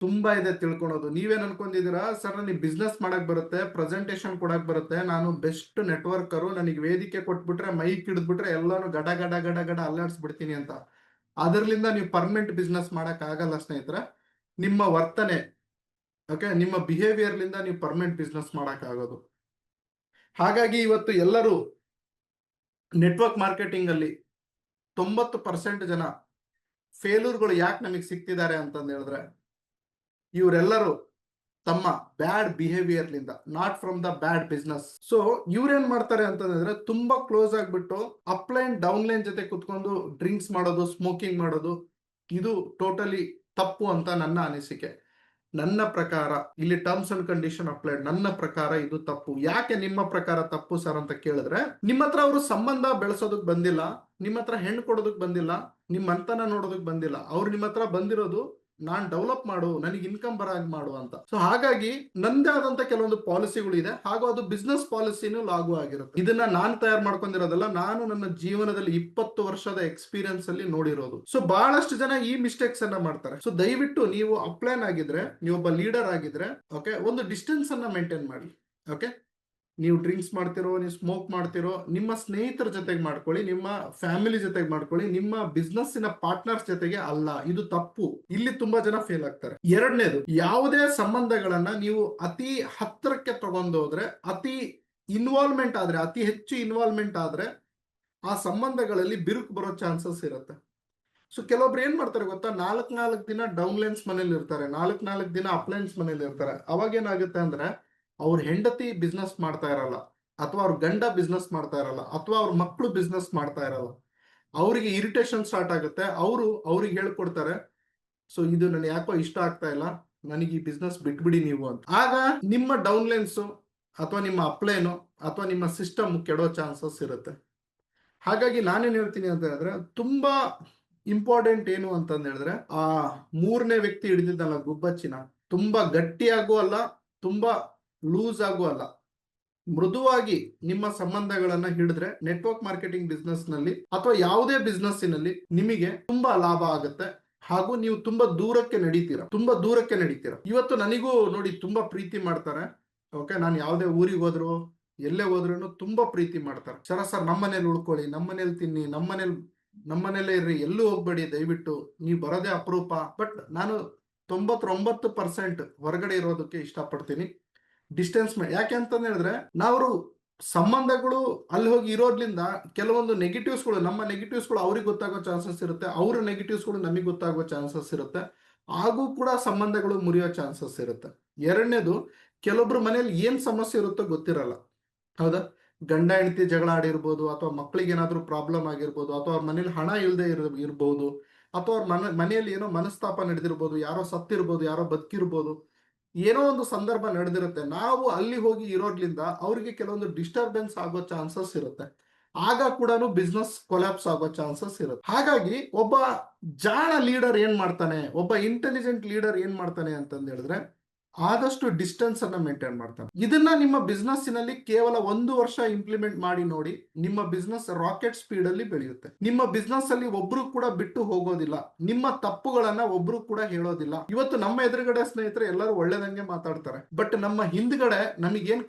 ತುಂಬಾ ಇದೆ ತಿಳ್ಕೊಳೋದು. ನೀವೇನ್ ಅನ್ಕೊಂಡಿದೀರಾ, ಸರ್ ನನಗೆ ಬಿಸ್ನೆಸ್ ಮಾಡಕ್ ಬರುತ್ತೆ, ಪ್ರೆಸೆಂಟೇಶನ್ ಕೊಡಕ್ ಬರುತ್ತೆ, ನಾನು ಬೆಸ್ಟ್ ನೆಟ್ವರ್ಕರು, ನನಗೆ ವೇದಿಕೆ ಕೊಟ್ಬಿಟ್ರೆ ಮೈಕ್ ಹಿಡಿದ್ಬಿಟ್ರೆ ಎಲ್ಲಾನು ಗಡ ಗಡ ಗಡ ಗಡ ಅಲ್ಲಾಡ್ಸ್ಬಿಡ್ತೀನಿ ಅಂತ. ಅದರ್ಲಿಂದ ನೀವು ಪರ್ಮನೆಂಟ್ ಬಿಸ್ನೆಸ್ ಮಾಡಕ್ ಆಗಲ್ಲ ಸ್ನೇಹಿತರೆ. ನಿಮ್ಮ ವರ್ತನೆ, ಓಕೆ, ನಿಮ್ಮ ಬಿಹೇವಿಯರ್ಲಿಂದ ನೀವು ಪರ್ಮನೆಂಟ್ ಬಿಸ್ನೆಸ್ ಮಾಡಕ್ ಆಗೋದು. ಹಾಗಾಗಿ ಇವತ್ತು ಎಲ್ಲರೂ ನೆಟ್ವರ್ಕ್ ಮಾರ್ಕೆಟಿಂಗ್ ಅಲ್ಲಿ 90% ಜನ ಫೇಲ್ಯೂರ್ಗಳು ಯಾಕೆ ನಮಗೆ ಸಿಗ್ತಿದ್ದಾರೆ ಅಂತಂದು ಹೇಳಿದ್ರೆ, ಇವರೆಲ್ಲರೂ ತಮ್ಮ ಬ್ಯಾಡ್ ಬಿಹೇವಿಯರ್ಲಿಂದ, not from the bad business. So ಇವ್ರೇನ್ ಮಾಡ್ತಾರೆ ಅಂತಂದ್ರೆ, ತುಂಬಾ ಕ್ಲೋಸ್ ಆಗ್ಬಿಟ್ಟು ಅಪ್ಲೈನ್ ಡೌನ್ಲೈನ್ ಜೊತೆ ಕುತ್ಕೊಂಡು ಡ್ರಿಂಕ್ಸ್ ಮಾಡೋದು, ಸ್ಮೋಕಿಂಗ್ ಮಾಡೋದು, ಇದು ಟೋಟಲಿ ತಪ್ಪು ಅಂತ ನನ್ನ ಅನಿಸಿಕೆ. ನನ್ನ ಪ್ರಕಾರ ಇಲ್ಲಿ ಟರ್ಮ್ಸ್ ಅಂಡ್ ಕಂಡೀಷನ್ ಅಪ್ಲೈಡ್. ನನ್ನ ಪ್ರಕಾರ ಇದು ತಪ್ಪು. ಯಾಕೆ ನಿಮ್ಮ ಪ್ರಕಾರ ತಪ್ಪು ಸರ್ ಅಂತ ಕೇಳಿದ್ರೆ, ನಿಮ್ಮ ಹತ್ರ ಅವರು ಸಂಬಂಧ ಬೆಳೆಸೋದಕ್ ಬಂದಿಲ್ಲ, ನಿಮ್ಮ ಹತ್ರ ಹೆಣ್ಣು ಕೊಡೋದಕ್ ಬಂದಿಲ್ಲ, ನಿಮ್ಮ ಅಂತನ ನೋಡೋದಕ್ ಬಂದಿಲ್ಲ. ಅವ್ರು ನಿಮ್ಮ ಹತ್ರ ಬಂದಿರೋದು ನಾನ್ ಡೆವಲಪ್ ಮಾಡು, ನನಗೆ ಇನ್ಕಮ್ ಬರಾಗ್ ಮಾಡು ಅಂತ. ಸೊ ಹಾಗಾಗಿ ನಂದೇ ಆದಂತ ಕೆಲವೊಂದು ಪಾಲಿಸಿಗಳು ಇದೆ, ಹಾಗೂ ಅದು ಬಿಸ್ನೆಸ್ ಪಾಲಿಸಿನೂ ಲಾಗು ಆಗಿರುತ್ತೆ. ಇದನ್ನ ನಾನು ತಯಾರು ಮಾಡ್ಕೊಂಡಿರೋದಲ್ಲ, ನಾನು ನನ್ನ ಜೀವನದಲ್ಲಿ 20 ವರ್ಷದ ಎಕ್ಸ್ಪೀರಿಯನ್ಸ್ ಅಲ್ಲಿ ನೋಡಿರೋದು. ಸೊ ಬಹಳಷ್ಟು ಜನ ಈ ಮಿಸ್ಟೇಕ್ಸ್ ಅನ್ನ ಮಾಡ್ತಾರೆ. ಸೊ ದಯವಿಟ್ಟು ನೀವು ಅಪ್ಲೈನ್ ಆಗಿದ್ರೆ, ನೀವೊಬ್ಬ ಲೀಡರ್ ಆಗಿದ್ರೆ, ಓಕೆ, ಒಂದು ಡಿಸ್ಟೆನ್ಸ್ ಅನ್ನ ಮೇಂಟೈನ್ ಮಾಡಿ. ಓಕೆ, ನೀವು ಡ್ರಿಂಕ್ಸ್ ಮಾಡ್ತಿರೋ, ನೀವು ಸ್ಮೋಕ್ ಮಾಡ್ತಿರೋ, ನಿಮ್ಮ ಸ್ನೇಹಿತರ ಜೊತೆಗೆ ಮಾಡ್ಕೊಳ್ಳಿ, ನಿಮ್ಮ ಫ್ಯಾಮಿಲಿ ಜೊತೆಗೆ ಮಾಡ್ಕೊಳ್ಳಿ, ನಿಮ್ಮ ಬಿಸ್ನೆಸ್ ಪಾರ್ಟ್ನರ್ಸ್ ಜೊತೆಗೆ ಅಲ್ಲ. ಇದು ತಪ್ಪು. ಇಲ್ಲಿ ತುಂಬಾ ಜನ ಫೇಲ್ ಆಗ್ತಾರೆ. ಎರಡನೇದು, ಯಾವುದೇ ಸಂಬಂಧಗಳನ್ನ ನೀವು ಅತಿ ಹತ್ತಿರಕ್ಕೆ ತಗೊಂಡೋದ್ರೆ, ಅತಿ ಇನ್ವಾಲ್ವ್ಮೆಂಟ್ ಆದ್ರೆ, ಅತಿ ಹೆಚ್ಚು ಇನ್ವಾಲ್ವ್ಮೆಂಟ್ ಆದ್ರೆ ಆ ಸಂಬಂಧಗಳಲ್ಲಿ ಬಿರುಕು ಬರೋ ಚಾನ್ಸಸ್ ಇರುತ್ತೆ. ಸೊ ಕೆಲವೊಬ್ರು ಏನ್ ಮಾಡ್ತಾರೆ ಗೊತ್ತಾ, 4 ದಿನ ಡೌನ್ಲೈನ್ಸ್ ಮನೇಲಿ ಇರ್ತಾರೆ, 4 ದಿನ ಅಪ್ಲೈನ್ಸ್ ಮನೇಲಿ ಇರ್ತಾರೆ. ಅವಾಗ ಏನಾಗುತ್ತೆ ಅಂದ್ರೆ, ಅವ್ರ ಹೆಂಡತಿ ಬಿಸ್ನೆಸ್ ಮಾಡ್ತಾ ಇರಲ್ಲ, ಅಥವಾ ಅವ್ರ ಗಂಡ ಬಿಸ್ನೆಸ್ ಮಾಡ್ತಾ ಇರಲ್ಲ, ಅಥವಾ ಅವ್ರ ಮಕ್ಕಳು ಬಿಸ್ನೆಸ್ ಮಾಡ್ತಾ ಇರಲ್ಲ. ಅವರಿಗೆ ಇರಿಟೇಷನ್ ಸ್ಟಾರ್ಟ್ ಆಗುತ್ತೆ. ಅವ್ರಿಗೆ ಹೇಳ್ಕೊಡ್ತಾರೆ, ಸೊ ಇದು ನನ್ ಯಾಕೋ ಇಷ್ಟ ಆಗ್ತಾ ಇಲ್ಲ, ನನಗೆ ಈ ಬಿಸ್ನೆಸ್ ಬಿಟ್ಬಿಡಿ ನೀವು ಅಂತ. ಆಗ ನಿಮ್ಮ ಡೌನ್ಲೈನ್ಸ್ ಅಥವಾ ನಿಮ್ಮ ಅಪ್ಲೈನು ಅಥವಾ ನಿಮ್ಮ ಸಿಸ್ಟಮ್ ಕೆಡೋ ಚಾನ್ಸಸ್ ಇರುತ್ತೆ. ಹಾಗಾಗಿ ನಾನೇನ್ ಹೇಳ್ತೀನಿ ಅಂತ ಹೇಳಿದ್ರೆ, ತುಂಬಾ ಇಂಪಾರ್ಟೆಂಟ್ ಏನು ಅಂತಂದ್ ಹೇಳಿದ್ರೆ, ಆ 3ನೇ ವ್ಯಕ್ತಿ ಹಿಡಿದಿದ್ದಲ್ಲ ಗುಬ್ಬಚ್ಚಿನ, ತುಂಬಾ ಗಟ್ಟಿಯಾಗೂ ಅಲ್ಲ, ತುಂಬಾ ಲೂಸ್ ಆಗೂ ಅಲ್ಲ, ಮೃದುವಾಗಿ ನಿಮ್ಮ ಸಂಬಂಧಗಳನ್ನ ಹಿಡಿದ್ರೆ ನೆಟ್ವರ್ಕ್ ಮಾರ್ಕೆಟಿಂಗ್ ಬಿಸ್ನೆಸ್ ನಲ್ಲಿ ಅಥವಾ ಯಾವುದೇ ಬಿಸ್ನೆಸ್ಸಿನಲ್ಲಿ ನಿಮಗೆ ತುಂಬಾ ಲಾಭ ಆಗುತ್ತೆ. ಹಾಗೂ ನೀವು ತುಂಬಾ ದೂರಕ್ಕೆ ನಡೀತೀರಾ. ಇವತ್ತು ನನಗೂ ನೋಡಿ ತುಂಬಾ ಪ್ರೀತಿ ಮಾಡ್ತಾರೆ. ಓಕೆ, ನಾನು ಯಾವುದೇ ಊರಿಗೆ ಹೋದ್ರು, ಎಲ್ಲೇ ಹೋದ್ರು ತುಂಬಾ ಪ್ರೀತಿ ಮಾಡ್ತಾರೆ. ಸರ್ ನಮ್ಮ ಮನೇಲಿ ಉಳ್ಕೊಳ್ಳಿ, ನಮ್ಮ ಮನೇಲಿ ತಿನ್ನಿ, ನಮ್ಮ ಮನೇಲೇ ಇರ್ರಿ, ಎಲ್ಲೂ ಹೋಗ್ಬೇಡಿ, ದಯವಿಟ್ಟು ನೀವು ಬರೋದೇ ಅಪರೂಪ. ಬಟ್ ನಾನು 99% ಹೊರಗಡೆ ಇರೋದಕ್ಕೆ ಇಷ್ಟಪಡ್ತೀನಿ. ಡಿಸ್ಟೆನ್ಸ್ ಯಾಕೆ ಅಂತಂದ ಹೇಳಿದ್ರೆ, ನಾವು ಸಂಬಂಧಗಳು ಅಲ್ಲಿ ಹೋಗಿ ಇರೋದ್ರಿಂದ ಕೆಲವೊಂದು ನೆಗೆಟಿವ್ಸ್ಗಳು, ನಮ್ಮ ನೆಗೆಟಿವ್ಸ್ಗಳು ಅವ್ರಿಗೆ ಗೊತ್ತಾಗೋ ಚಾನ್ಸಸ್ ಇರುತ್ತೆ, ಅವ್ರ ನೆಗೆಟಿವ್ಸ್ಗಳು ನಮಗೆ ಗೊತ್ತಾಗೋ ಚಾನ್ಸಸ್ ಇರುತ್ತೆ. ಹಾಗೂ ಕೂಡ ಸಂಬಂಧಗಳು ಮುರಿಯೋ ಚಾನ್ಸಸ್ ಇರುತ್ತೆ. ಎರಡನೇದು, ಕೆಲವೊಬ್ರು ಮನೇಲಿ ಏನ್ ಸಮಸ್ಯೆ ಇರುತ್ತೋ ಗೊತ್ತಿರಲ್ಲ. ಹೌದಾ, ಗಂಡ ಹೆಂಡತಿ ಜಗಳ ಆಡಿರ್ಬೋದು, ಅಥವಾ ಮಕ್ಕಳಿಗೆ ಏನಾದ್ರೂ ಪ್ರಾಬ್ಲಮ್ ಆಗಿರ್ಬೋದು, ಅಥವಾ ಅವ್ರ ಮನೇಲಿ ಹಣ ಇಲ್ಲದೆ ಇರ್ಬೋದು, ಅಥವಾ ಅವ್ರ ಮನೆಯಲ್ಲಿ ಏನೋ ಮನಸ್ತಾಪ ನಡೆದಿರ್ಬೋದು, ಯಾರೋ ಸತ್ತಿರ್ಬೋದು, ಯಾರೋ ಬದುಕಿರ್ಬೋದು, ಏನೋ ಒಂದು ಸಂದರ್ಭ ನಡೆದಿರುತ್ತೆ. ನಾವು ಅಲ್ಲಿ ಹೋಗಿ ಇರೋದ್ರಿಂದ ಅವ್ರಿಗೆ ಕೆಲವೊಂದು ಡಿಸ್ಟರ್ಬೆನ್ಸ್ ಆಗೋ ಚಾನ್ಸಸ್ ಇರುತ್ತೆ. ಆಗ ಕೂಡ ಬಿಸ್ನೆಸ್ ಕೊಲ್ಯಾಪ್ಸ್ ಆಗೋ ಚಾನ್ಸಸ್ ಇರುತ್ತೆ. ಹಾಗಾಗಿ ಒಬ್ಬ ಜಾಣ ಲೀಡರ್ ಏನ್ ಮಾಡ್ತಾನೆ, ಒಬ್ಬ ಇಂಟೆಲಿಜೆಂಟ್ ಲೀಡರ್ ಏನ್ ಮಾಡ್ತಾನೆ ಅಂತಂದ್ ಹೇಳಿದ್ರೆ, ಆದಷ್ಟು ಡಿಸ್ಟೆನ್ಸ್ ಅನ್ನ ಮೇಂಟೈನ್ ಮಾಡ್ತಾನೆ. ಇದನ್ನ ನಿಮ್ಮ ಬಿಸ್ನೆಸ್ ನಲ್ಲಿ ಕೇವಲ 1 ವರ್ಷ ಇಂಪ್ಲಿಮೆಂಟ್ ಮಾಡಿ ನೋಡಿ, ನಿಮ್ಮ ಬಿಸ್ನೆಸ್ ರಾಕೆಟ್ ಸ್ಪೀಡ್ ಅಲ್ಲಿ ಬೆಳೆಯುತ್ತೆ. ನಿಮ್ಮ ಬಿಸ್ನೆಸ್ ಅಲ್ಲಿ ಒಬ್ರು ಕೂಡ ಬಿಟ್ಟು ಹೋಗೋದಿಲ್ಲ, ನಿಮ್ಮ ತಪ್ಪುಗಳನ್ನ ಒಬ್ರು ಕೂಡ ಹೇಳೋದಿಲ್ಲ. ಇವತ್ತು ನಮ್ಮ ಎದುರುಗಡೆ ಸ್ನೇಹಿತರೆ ಎಲ್ಲರೂ ಒಳ್ಳೆದಂಗೆ ಮಾತಾಡ್ತಾರೆ, ಬಟ್ ನಮ್ಮ ಹಿಂದ್ಗಡೆ ನಮಗೇನ್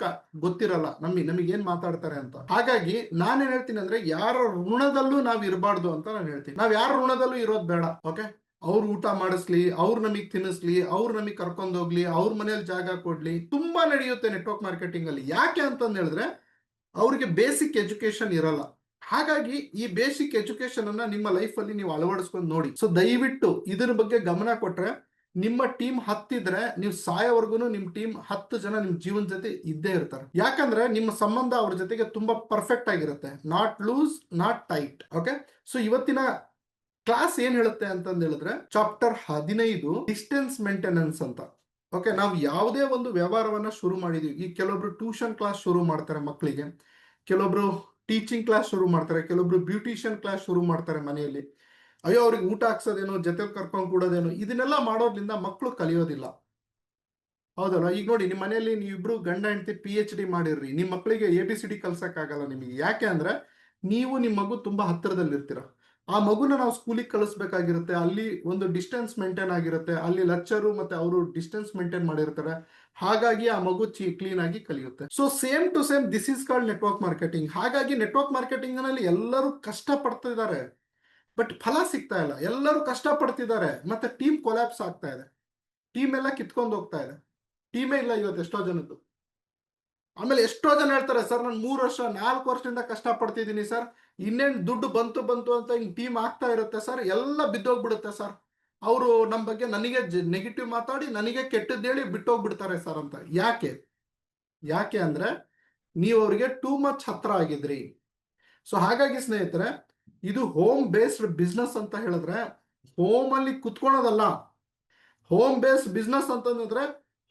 ಗೊತ್ತಿರಲ್ಲ, ನಮಗೇನ್ ಮಾತಾಡ್ತಾರೆ ಅಂತ. ಹಾಗಾಗಿ ನಾನೇನ್ ಹೇಳ್ತೀನಿ ಅಂದ್ರೆ, ಯಾರ ಋಣದಲ್ಲೂ ನಾವ್ ಇರಬಾರ್ದು ಅಂತ ನಾನು ಹೇಳ್ತೀನಿ. ನಾವ್ ಯಾರ ಋಣದಲ್ಲೂ ಇರೋದ್ ಬೇಡ. ಓಕೆ, ಅವ್ರು ಊಟ ಮಾಡಿಸ್ಲಿ, ಅವ್ರು ನಮಗ್ ತಿನ್ನಿಸ್ಲಿ, ಅವ್ರು ನಮಗ್ ಕರ್ಕೊಂಡು ಹೋಗ್ಲಿ, ಅವ್ರ ಮನೇಲಿ ಜಾಗ ಕೊಡ್ಲಿ, ತುಂಬಾ ನಡೆಯುತ್ತೆ ನೆಟ್ವರ್ಕ್ ಮಾರ್ಕೆಟಿಂಗ್ ಅಲ್ಲಿ. ಯಾಕೆ ಅಂತಂದ್ ಹೇಳಿದ್ರೆ, ಅವ್ರಿಗೆ ಬೇಸಿಕ್ ಎಜುಕೇಶನ್ ಇರಲ್ಲ. ಹಾಗಾಗಿ ಈ ಬೇಸಿಕ್ ಎಜುಕೇಶನ್ ಅನ್ನ ನಿಮ್ಮ ಲೈಫ್ ಅಲ್ಲಿ ನೀವು ಅಳವಡಿಸ್ಕೊಂಡು ನೋಡಿ. ಸೊ ದಯವಿಟ್ಟು ಇದ್ರ ಬಗ್ಗೆ ಗಮನ ಕೊಟ್ರೆ, ನಿಮ್ಮ ಟೀಮ್ 10 ಇದ್ರೆ, ನೀವು ಸಾಯೋವರೆಗೂ ನಿಮ್ ಟೀಮ್ 10 ಜನ ನಿಮ್ ಜೀವನ ಜೊತೆ ಇದ್ದೇ ಇರ್ತಾರೆ. ಯಾಕಂದ್ರೆ ನಿಮ್ಮ ಸಂಬಂಧ ಅವ್ರ ಜೊತೆಗೆ ತುಂಬಾ ಪರ್ಫೆಕ್ಟ್ ಆಗಿರುತ್ತೆ, not lose, not tight. Okay, so ಇವತ್ತಿನ ಕ್ಲಾಸ್ ಏನ್ ಹೇಳುತ್ತೆ ಅಂತಂದ್ ಹೇಳಿದ್ರೆ, ಚಾಪ್ಟರ್ 15 ಡಿಸ್ಟೆನ್ಸ್ ಮೇಂಟೆನೆನ್ಸ್ ಅಂತ. ಓಕೆ, ನಾವು ಯಾವುದೇ ಒಂದು ವ್ಯವಹಾರವನ್ನ ಶುರು ಮಾಡಿದೀವಿ. ಈ ಕೆಲವೊಬ್ರು ಟ್ಯೂಷನ್ ಕ್ಲಾಸ್ ಶುರು ಮಾಡ್ತಾರೆ ಮಕ್ಕಳಿಗೆ, ಕೆಲವೊಬ್ರು ಟೀಚಿಂಗ್ ಕ್ಲಾಸ್ ಶುರು ಮಾಡ್ತಾರೆ, ಕೆಲವೊಬ್ರು ಬ್ಯೂಟಿಷಿಯನ್ ಕ್ಲಾಸ್ ಶುರು ಮಾಡ್ತಾರೆ ಮನೆಯಲ್ಲಿ. ಅಯ್ಯೋ, ಅವ್ರಿಗೆ ಊಟ ಹಾಕ್ಸೋದೇನು, ಜೊತೆ ಕರ್ಕೊಂಡು ಕೂಡೋದೇನು, ಇದನ್ನೆಲ್ಲ ಮಾಡೋದ್ರಿಂದ ಮಕ್ಕಳು ಕಲಿಯೋದಿಲ್ಲ. ಹೌದಲ್ಲ? ಈಗ ನೋಡಿ, ನಿಮ್ಮ ಮನೆಯಲ್ಲಿ ನೀವಿಬ್ರು ಗಂಡ ಹೆಂಡತಿ PhD ಮಾಡಿರ್ರಿ, ನಿಮ್ ಮಕ್ಕಳಿಗೆ ABCD ಕಲ್ಸಕ್ ಆಗಲ್ಲ ನಿಮಗೆ. ಯಾಕೆ ಅಂದ್ರೆ, ನೀವು ನಿಮ್ ಮಗು ತುಂಬಾ ಹತ್ತಿರದಲ್ಲಿ ಇರ್ತೀರ. ಆ ಮಗುನ ನಾವು ಸ್ಕೂಲಿಗೆ ಕಳಿಸ್ಬೇಕಾಗಿರುತ್ತೆ, ಅಲ್ಲಿ ಒಂದು ಡಿಸ್ಟೆನ್ಸ್ ಮೇಂಟೈನ್ ಆಗಿರುತ್ತೆ, ಅಲ್ಲಿ ಲೆಕ್ಚರು ಮತ್ತೆ ಅವರು ಡಿಸ್ಟೆನ್ಸ್ ಮೇಂಟೈನ್ ಮಾಡಿರ್ತಾರೆ, ಹಾಗಾಗಿ ಆ ಮಗು ಕ್ಲೀನ್ ಆಗಿ ಕಲಿಯುತ್ತೆ. So same to same this is called network marketing. ಹಾಗಾಗಿ ನೆಟ್ವರ್ಕ್ ಮಾರ್ಕೆಟಿಂಗ್ ನಲ್ಲಿ ಎಲ್ಲರೂ ಕಷ್ಟ ಪಡ್ತಿದ್ದಾರೆ, ಬಟ್ ಫಲ ಸಿಗ್ತಾ ಇಲ್ಲ. ಎಲ್ಲರೂ ಕಷ್ಟ ಪಡ್ತಿದ್ದಾರೆ, ಮತ್ತೆ ಟೀಮ್ ಕೊಲ್ಯಾಪ್ಸ್ ಆಗ್ತಾ ಇದೆ, ಟೀಮ್ ಎಲ್ಲ ಕಿತ್ಕೊಂಡು ಹೋಗ್ತಾ ಇದೆ, ಟೀಮೇ ಇಲ್ಲ ಇವತ್ತು ಎಷ್ಟೋ ಜನದ್ದು. ಆಮೇಲೆ ಎಷ್ಟೋ ಜನ ಹೇಳ್ತಾರೆ, ಸರ್ ನಾನು 3 ವರ್ಷ 4 ವರ್ಷದಿಂದ ಕಷ್ಟ ಪಡ್ತಿದ್ದೀನಿ ಸರ್, ಇನ್ನೇನು ದುಡ್ಡು ಬಂತು ಅಂತ ಹಿಂಗ್ ಟೀಮ್ ಆಗ್ತಾ ಇರುತ್ತೆ ಸರ್, ಎಲ್ಲ ಬಿದ್ದೋಗ್ಬಿಡುತ್ತೆ ಸರ್, ಅವರು ನಮ್ಮ ಬಗ್ಗೆ ನನಗೆ ನೆಗೆಟಿವ್ ಮಾತಾಡಿ ನನಗೆ ಕೆಟ್ಟದ್ದೇಳಿ ಬಿಟ್ಟೋಗ್ಬಿಡ್ತಾರೆ ಸರ್ ಅಂತ. ಯಾಕೆ ಅಂದ್ರೆ ನೀವು ಅವರಿಗೆ ಟೂ ಮಚ್ ಹತ್ರ ಆಗಿದ್ರಿ. ಸೊ ಹಾಗಾಗಿ ಸ್ನೇಹಿತರೆ, ಇದು ಹೋಮ್ ಬೇಸ್ಡ್ ಬಿಸ್ನೆಸ್ ಅಂತ ಹೇಳಿದ್ರೆ ಹೋಮ್ ಅಲ್ಲಿ ಕುತ್ಕೊಳ್ಳೋದಲ್ಲ. ಹೋಮ್ ಬೇಸ್ಡ್ ಬಿಸ್ನೆಸ್ ಅಂತಂದ್ರೆ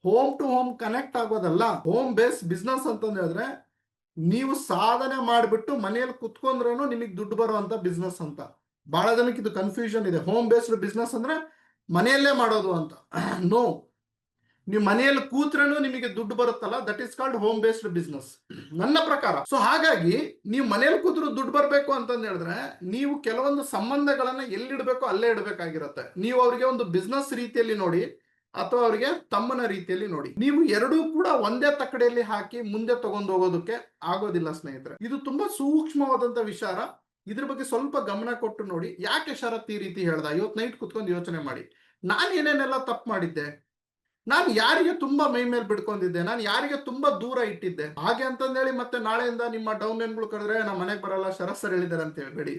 ಹೋಮ್ ಟು ಹೋಮ್ ಕನೆಕ್ಟ್ ಆಗೋದಲ್ಲ. ಹೋಮ್ ಬೇಸ್ಡ್ ಬಿಸ್ನೆಸ್ ಅಂತಂದ್ರೆ ನೀವು ಸಾಧನೆ ಮಾಡಿಬಿಟ್ಟು ಮನೆಯಲ್ಲಿ ಕುತ್ಕೊಂಡ್ರೇನು ನಿಮಗೆ ದುಡ್ಡು ಬರುವಂತ ಬಿಸ್ನೆಸ್ ಅಂತ. ಬಹಳ ಜನಕ್ಕೆ ಇದು ಕನ್ಫ್ಯೂಷನ್ ಇದೆ. ಹೋಮ್ ಬೇಸ್ಡ್ ಬಿಸ್ನೆಸ್ ಅಂದ್ರೆ ಮನೆಯಲ್ಲೇ ಮಾಡೋದು ಅಂತ. ನೋ, ನೀವು ಮನೆಯಲ್ಲಿ ಕೂತ್ರೇನು ನಿಮಗೆ ದುಡ್ಡು ಬರುತ್ತಲ್ಲ, that is called home based business ನನ್ನ ಪ್ರಕಾರ. ಸೊ ಹಾಗಾಗಿ ನೀವು ಮನೆಯಲ್ಲಿ ಕೂತ್ರು ದುಡ್ಡು ಬರಬೇಕು ಅಂತಂದು ಹೇಳಿದ್ರೆ ನೀವು ಕೆಲವೊಂದು ಸಂಬಂಧಗಳನ್ನ ಎಲ್ಲಿಡ್ಬೇಕೋ ಅಲ್ಲೇ ಇಡಬೇಕಾಗಿರುತ್ತೆ. ನೀವು ಅವರಿಗೆ ಒಂದು ಬಿಸ್ನೆಸ್ ರೀತಿಯಲ್ಲಿ ನೋಡಿ ಅಥವಾ ಅವರಿಗೆ ತಮ್ಮನ ರೀತಿಯಲ್ಲಿ ನೋಡಿ. ನೀವು ಎರಡೂ ಕೂಡ ಒಂದೇ ತಕ್ಕಡಿಯಲ್ಲಿ ಹಾಕಿ ಮುಂದೆ ತಗೊಂಡು ಹೋಗೋದಕ್ಕೆ ಆಗೋದಿಲ್ಲ ಸ್ನೇಹಿತರೆ. ಇದು ತುಂಬಾ ಸೂಕ್ಷ್ಮವಾದಂತ ವಿಚಾರ. ಇದ್ರ ಬಗ್ಗೆ ಸ್ವಲ್ಪ ಗಮನ ಕೊಟ್ಟು ನೋಡಿ. ಯಾಕೆ ಶರತ್ ಈ ರೀತಿ ಹೇಳ್ದ, ಇವತ್ತು ನೈಟ್ ಕುತ್ಕೊಂಡು ಯೋಚನೆ ಮಾಡಿ, ನಾನು ಏನೇನೆಲ್ಲ ತಪ್ಪು ಮಾಡಿದ್ದೆ, ನಾನು ಯಾರಿಗೆ ತುಂಬಾ ಮೈ ಮೇಲೆ ಬಿಡ್ಕೊಂಡಿದ್ದೆ, ನಾನು ಯಾರಿಗೆ ತುಂಬಾ ದೂರ ಇಟ್ಟಿದ್ದೆ. ಹಾಗೆ ಅಂತಂದೇಳಿ ಮತ್ತೆ ನಾಳೆಯಿಂದ ನಿಮ್ಮ ಡೌನ್ ಲೈನ್ಗಳು ಕರೆದ್ರೆ ನಮ್ಮ ಮನೆಗೆ ಬರಲ್ಲ, ಶರತ್ ಸರ್ ಹೇಳಿದಾರೆ ಅಂತ ಹೇಳ್ಬೇಡಿ.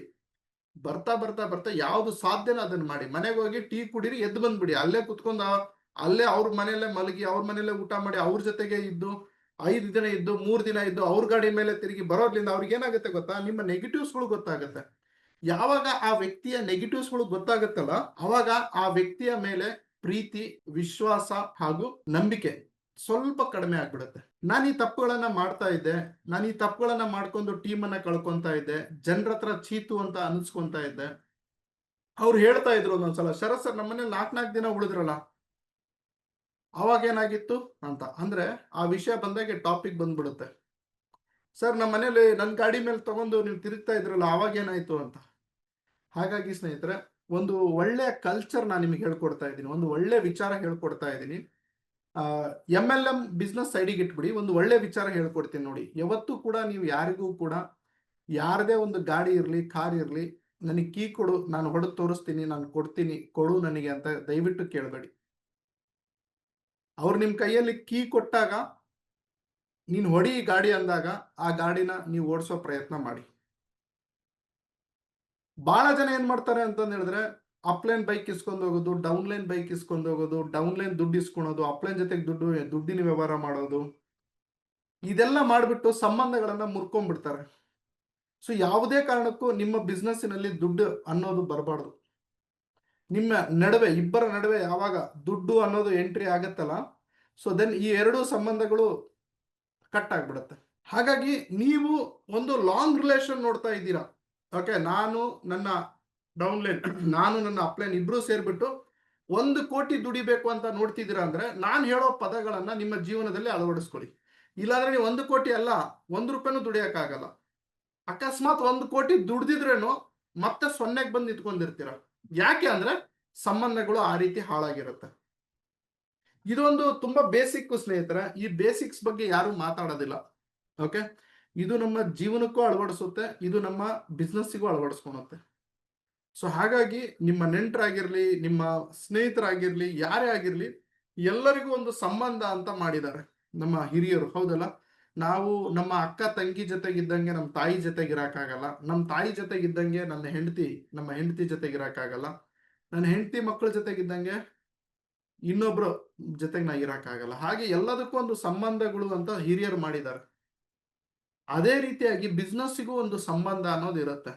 ಬರ್ತಾ ಬರ್ತಾ ಬರ್ತಾ ಯಾವ್ದು ಸಾಧ್ಯನ ಅದನ್ನ ಮಾಡಿ. ಮನೆಗೆ ಹೋಗಿ ಟೀ ಕುಡೀರಿ, ಎದ್ದು ಬಂದ್ಬಿಡಿ. ಅಲ್ಲೇ ಕುತ್ಕೊಂಡು ಅಲ್ಲೇ ಅವ್ರ ಮನೆಯಲ್ಲೇ ಮಲಗಿ, ಅವ್ರ ಮನೆಯಲ್ಲೇ ಊಟ ಮಾಡಿ, ಅವ್ರ ಜೊತೆಗೆ ಇದ್ದು 5 ದಿನ ಇದ್ದು 3 ದಿನ ಇದ್ದು ಅವ್ರ ಗಾಡಿ ಮೇಲೆ ತಿರುಗಿ ಬರೋದ್ರಿಂದ ಅವ್ರಿಗೆ ಏನಾಗುತ್ತೆ ಗೊತ್ತಾ, ನಿಮ್ಮ ನೆಗೆಟಿವ್ಸ್ಗಳು ಗೊತ್ತಾಗುತ್ತೆ. ಯಾವಾಗ ಆ ವ್ಯಕ್ತಿಯ ನೆಗೆಟಿವ್ಸ್ಗಳು ಗೊತ್ತಾಗುತ್ತಲ್ಲ, ಅವಾಗ ಆ ವ್ಯಕ್ತಿಯ ಮೇಲೆ ಪ್ರೀತಿ, ವಿಶ್ವಾಸ ಹಾಗೂ ನಂಬಿಕೆ ಸ್ವಲ್ಪ ಕಡಿಮೆ ಆಗ್ಬಿಡುತ್ತೆ. ನಾನು ಈ ತಪ್ಪುಗಳನ್ನ ಮಾಡ್ತಾ ಇದ್ದೆ, ನಾನು ಈ ತಪ್ಪುಗಳನ್ನ ಮಾಡ್ಕೊಂಡು ಟೀಮ್ ಅನ್ನ ಕಳ್ಕೊಂತಾ ಇದ್ದೆ, ಜನರ ಹತ್ರ ಚೀತು ಅಂತ ಅನ್ಸ್ಕೊಂತಾ ಇದ್ದೆ. ಅವ್ರು ಹೇಳ್ತಾ ಇದ್ರು ಒಂದೊಂದ್ಸಲ, ಶರತ್ ಸರ್ ನಮ್ಮನೇಲಿ 4 ದಿನ ಉಳಿದ್ರಲ್ಲ, ಅವಾಗ ಏನಾಗಿತ್ತು ಅಂತ. ಅಂದ್ರೆ ಆ ವಿಷಯ ಬಂದಾಗ ಟಾಪಿಕ್ ಬಂದ್ಬಿಡುತ್ತೆ. ಸರ್ ನಮ್ಮ ಮನೇಲಿ ನನ್ನ ಗಾಡಿ ಮೇಲೆ ತಗೊಂಡು ನೀವು ತಿರುಗ್ತಾ ಇದ್ರಲ್ಲ, ಅವಾಗ ಏನಾಯ್ತು ಅಂತ. ಹಾಗಾಗಿ ಸ್ನೇಹಿತರೆ, ಒಂದು ಒಳ್ಳೆಯ ಕಲ್ಚರ್ ನಾನು ನಿಮಗೆ ಹೇಳ್ಕೊಡ್ತಾ ಇದ್ದೀನಿ, ಒಂದು ಒಳ್ಳೆ ವಿಚಾರ ಹೇಳ್ಕೊಡ್ತಾ ಇದ್ದೀನಿ. MLM ಬಿಸ್ನೆಸ್ ಸೈಡಿಗೆ ಇಟ್ಬಿಡಿ, ಒಂದು ಒಳ್ಳೆ ವಿಚಾರ ಹೇಳ್ಕೊಡ್ತೀನಿ ನೋಡಿ. ಯಾವತ್ತೂ ಕೂಡ ನೀವು ಯಾರಿಗೂ ಕೂಡ ಯಾರದೇ ಒಂದು ಗಾಡಿ ಇರಲಿ, ಕಾರ್ ಇರಲಿ, ನನಗೆ ಕೀ ಕೊಡು, ನಾನು ಹೊಡೆದು ತೋರಿಸ್ತೀನಿ, ನಾನು ಕೊಡ್ತೀನಿ, ಕೊಡು ನನಗೆ ಅಂತ ದಯವಿಟ್ಟು ಕೇಳಬೇಡಿ. ಅವ್ರು ನಿಮ್ ಕೈಯಲ್ಲಿ ಕೀ ಕೊಟ್ಟಾಗ ನೀನು ಹೊಡಿ ಗಾಡಿ ಅಂದಾಗ ಆ ಗಾಡಿನ ನೀವು ಓಡಿಸೋ ಪ್ರಯತ್ನ ಮಾಡಿ. ಬಹಳ ಜನ ಏನ್ ಮಾಡ್ತಾರೆ ಅಂತಂದ್ ಹೇಳಿದ್ರೆ, ಅಪ್ಲೈನ್ ಬೈಕ್ ಇಸ್ಕೊಂಡು ಹೋಗೋದು, ಡೌನ್ಲೈನ್ ಬೈಕ್ ಇಸ್ಕೊಂಡು ಹೋಗೋದು, ಡೌನ್ಲೈನ್ ದುಡ್ಡು ಇಸ್ಕೊಳೋದು, ಅಪ್ಲೈನ್ ಜೊತೆಗೆ ದುಡ್ಡಿನ ವ್ಯವಹಾರ ಮಾಡೋದು, ಇದೆಲ್ಲ ಮಾಡ್ಬಿಟ್ಟು ಸಂಬಂಧಗಳನ್ನ ಮುರ್ಕೊಂಡ್ಬಿಡ್ತಾರೆ. ಸೊ ಯಾವುದೇ ಕಾರಣಕ್ಕೂ ನಿಮ್ಮ ಬಿಸ್ನೆಸ್ಸಿನಲ್ಲಿ ದುಡ್ಡು ಅನ್ನೋದು ಬರಬಾರ್ದು. ನಿಮ್ಮ ನಡುವೆ, ಇಬ್ಬರ ನಡುವೆ ಯಾವಾಗ ದುಡ್ಡು ಅನ್ನೋದು ಎಂಟ್ರಿ ಆಗತ್ತಲ್ಲ, ಸೊ ದೆನ್ ಈ ಎರಡೂ ಸಂಬಂಧಗಳು ಕಟ್ ಆಗ್ಬಿಡುತ್ತೆ. ಹಾಗಾಗಿ ನೀವು ಒಂದು ಲಾಂಗ್ ರಿಲೇಷನ್ ನೋಡ್ತಾ ಇದ್ದೀರಾ. ಓಕೆ, ನಾನು ನನ್ನ ಡೌನ್ಲೈನ್, ನಾನು ನನ್ನ ಅಪ್ಲೈನ್ ಇಬ್ರು ಸೇರ್ಬಿಟ್ಟು 1 ಕೋಟಿ ದುಡಿಬೇಕು ಅಂತ ನೋಡ್ತಿದ್ದೀರಾ ಅಂದ್ರೆ ನಾನು ಹೇಳೋ ಪದಗಳನ್ನ ನಿಮ್ಮ ಜೀವನದಲ್ಲಿ ಅಳವಡಿಸ್ಕೊಳ್ಳಿ. ಇಲ್ಲಾಂದ್ರೆ ನೀವು 1 ಕೋಟಿ ಅಲ್ಲ, 1 ರೂಪಾಯಿನೂ ದುಡಿಯಕ್ಕಾಗಲ್ಲ. ಅಕಸ್ಮಾತ್ 1 ಕೋಟಿ ದುಡ್ದಿದ್ರೇನು ಮತ್ತೆ 0ಗೆ ಬಂದು ನಿಂತ್ಕೊಂಡಿರ್ತೀರ. ಯಾಕೆ ಅಂದ್ರೆ ಸಂಬಂಧಗಳು ಆ ರೀತಿ ಹಾಳಾಗಿರುತ್ತೆ. ಇದೊಂದು ತುಂಬಾ ಬೇಸಿಕ್ ಸ್ನೇಹಿತರೆ. ಈ ಬೇಸಿಕ್ಸ್ ಬಗ್ಗೆ ಯಾರು ಮಾತಾಡೋದಿಲ್ಲ. ಓಕೆ, ಇದು ನಮ್ಮ ಜೀವನಕ್ಕೂ ಅಳವಡಿಸುತ್ತೆ, ಇದು ನಮ್ಮ ಬಿಸ್ನೆಸ್ಸಿಗೂ ಅಳವಡಿಸ್ಕೊಳುತ್ತೆ. ಸೊ ಹಾಗಾಗಿ ನಿಮ್ಮ ನೆಂಟರಾಗಿರ್ಲಿ, ನಿಮ್ಮ ಸ್ನೇಹಿತರಾಗಿರ್ಲಿ, ಯಾರೇ ಆಗಿರ್ಲಿ, ಎಲ್ಲರಿಗೂ ಒಂದು ಸಂಬಂಧ ಅಂತ ಮಾಡಿದ್ದಾರೆ ನಮ್ಮ ಹಿರಿಯರು. ಹೌದಲ್ಲ, ನಾವು ನಮ್ಮ ಅಕ್ಕ ತಂಗಿ ಜೊತೆಗಿದ್ದಂಗೆ ನಮ್ಮ ತಾಯಿ ಜೊತೆಗಿರಕ್ಕಾಗಲ್ಲ, ನಮ್ಮ ತಾಯಿ ಜೊತೆಗಿದ್ದಂಗೆ ನಮ್ಮ ಹೆಂಡತಿ ಜೊತೆಗಿರಕ್ಕಾಗಲ್ಲ, ನನ್ನ ಹೆಂಡತಿ ಮಕ್ಕಳ ಜೊತೆಗಿದ್ದಂಗೆ ಇನ್ನೊಬ್ರು ಜೊತೆಗೆ ನಾ ಇರಕ್ಕಾಗಲ್ಲ. ಹಾಗೆ ಎಲ್ಲದಕ್ಕೂ ಒಂದು ಸಂಬಂಧಗಳು ಅಂತ ಹಿರಿಯರು ಮಾಡಿದ್ದಾರೆ. ಅದೇ ರೀತಿಯಾಗಿ ಬಿಸ್ನೆಸ್ಸಿಗೂ ಒಂದು ಸಂಬಂಧ ಅನ್ನೋದು ಇರುತ್ತೆ.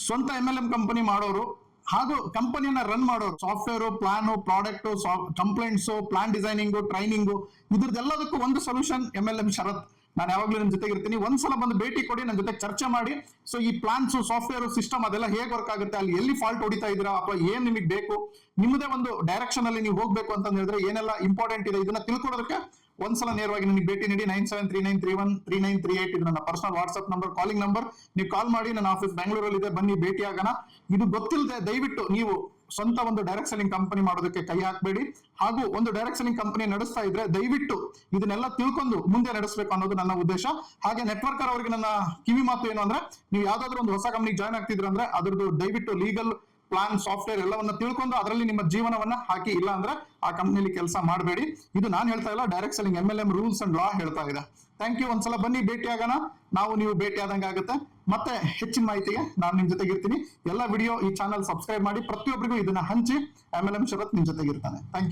ಸ್ವಂತ MLM ಕಂಪನಿ ಮಾಡೋರು ಹಾಗೂ ಕಂಪನಿಯನ್ನ ರನ್ ಮಾಡೋರು, software, plan, product, complaints, plan designing, training, ಇದ್ರದ್ದೆಲ್ಲದಕ್ಕೂ ಒಂದು ಸೊಲ್ಯೂಷನ್ MLM ಶರತ್. ನಾನು ಯಾವಾಗಲೂ ನಿಮ್ಮ ಜೊತೆಗೆ ಇರ್ತೀನಿ. ಒಂದ್ಸಲ ಬಂದು ಭೇಟಿ ಕೊಡಿ, ನನ್ನ ಜೊತೆ ಚರ್ಚೆ ಮಾಡಿ. ಸೊ ಈ ಪ್ಲಾನ್ಸ್, ಸಾಫ್ಟ್ವೇರ್, ಸಿಸ್ಟಮ್ ಅದೆಲ್ಲ ಹೇಗೆ ವರ್ಕ್ ಆಗುತ್ತೆ, ಅಲ್ಲಿ ಎಲ್ಲಿ ಫಾಲ್ಟ್ ಹೊಡಿತಾ ಇದ್ದೀರಾ, ಅಥವಾ ಏನ್ ನಿಮಗೆ ಬೇಕು, ನಿಮ್ಮದೇ ಒಂದು ಡೈರೆಕ್ಷನ್ ಅಲ್ಲಿ ನೀವು ಹೋಗ್ಬೇಕು ಅಂತ ಹೇಳಿದ್ರೆ ಏನೆಲ್ಲ ಇಂಪಾರ್ಟೆಂಟ್ ಇದೆ, ಇದನ್ನ ತಿಳ್ಕೊಡೋದಕ್ಕೆ ಒಂದ್ಸಲ ನೇರವಾಗಿ ನನಗೆ ಭೇಟಿ ನೀಡಿ 9739313938 ಇದು ನನ್ನ personal WhatsApp number, calling number. ನೀವು ಕಾಲ್ ಮಾಡಿ, ನನ್ನ ಆಫೀಸ್ ಬೆಂಗಳೂರಲ್ಲಿ ಇದೆ, ಬನ್ನಿ ಭೇಟಿ ಆಗೋಣ. ಇದು ಗೊತ್ತಿಲ್ಲದೆ ದಯವಿಟ್ಟು ನೀವು ಸ್ವಂತ ಒಂದು ಡೈರೆಕ್ಟ್ ಸೆಲ್ಲಿಂಗ್ ಕಂಪನಿ ಮಾಡೋದಕ್ಕೆ ಕೈ ಹಾಕಬೇಡಿ. ಹಾಗೂ ಒಂದು ಡೈರೆಕ್ಟ್ ಸೆಲ್ಲಿಂಗ್ ಕಂಪನಿ ನಡೆಸ್ತಾ ಇದ್ರೆ ದಯವಿಟ್ಟು ಇದನ್ನೆಲ್ಲ ತಿಳ್ಕೊಂಡು ಮುಂದೆ ನಡೆಸಬೇಕು ಅನ್ನೋದು ನನ್ನ ಉದ್ದೇಶ. ಹಾಗೆ ನೆಟ್ವರ್ಕರ್ ಅವರಿಗೆ ನನ್ನ ಕಿವಿ ಮಾತು ಏನು ಅಂದ್ರೆ, ನೀವು ಯಾವ್ದಾದ್ರು ಒಂದು ಹೊಸ ಕಂಪನಿ ಜಾಯ್ನ್ ಆಗ್ತಿದ್ರೆ ಅಂದ್ರೆ ಅದ್ರದ್ದು ದಯವಿಟ್ಟು ಲೀಗಲ್ ಪ್ಲಾನ್, ಸಾಫ್ಟ್ವೇರ್ ಎಲ್ಲವನ್ನ ತಿಳ್ಕೊಂಡು ಅದರಲ್ಲಿ ನಿಮ್ಮ ಜೀವನವನ್ನ ಹಾಕಿ. ಇಲ್ಲ ಅಂದ್ರೆ ಆ ಕಂಪನಿಲಿ ಕೆಲಸ ಮಾಡಬೇಡಿ. ಇದು ನಾನು ಹೇಳ್ತಾ ಇಲ್ಲ, direct selling MLM rules and law ಹೇಳ್ತಾ ಇದೆ. Thank you. ಒಂದ್ಸಲ ಬನ್ನಿ ಭೇಟಿ ಆಗೋಣ. ನೀವು ಭೇಟಿ ಆದಂಗೆ ಆಗುತ್ತೆ. ಮತ್ತೆ ಹೆಚ್ಚಿನ ಮಾಹಿತಿಗೆ ನಾನು ನಿಮ್ ಜೊತೆಗೆ ಇರ್ತೀನಿ. ಎಲ್ಲ ವಿಡಿಯೋ ಈ ಚಾನಲ್ ಸಬ್ಸ್ಕ್ರೈಬ್ ಮಾಡಿ, ಪ್ರತಿಯೊಬ್ಬರಿಗೂ ಇದನ್ನ ಹಂಚಿ. MLM ಶರತ್ ನಿಮ್ ಜೊತೆಗೆ ಇರ್ತಾನೆ. Thank you.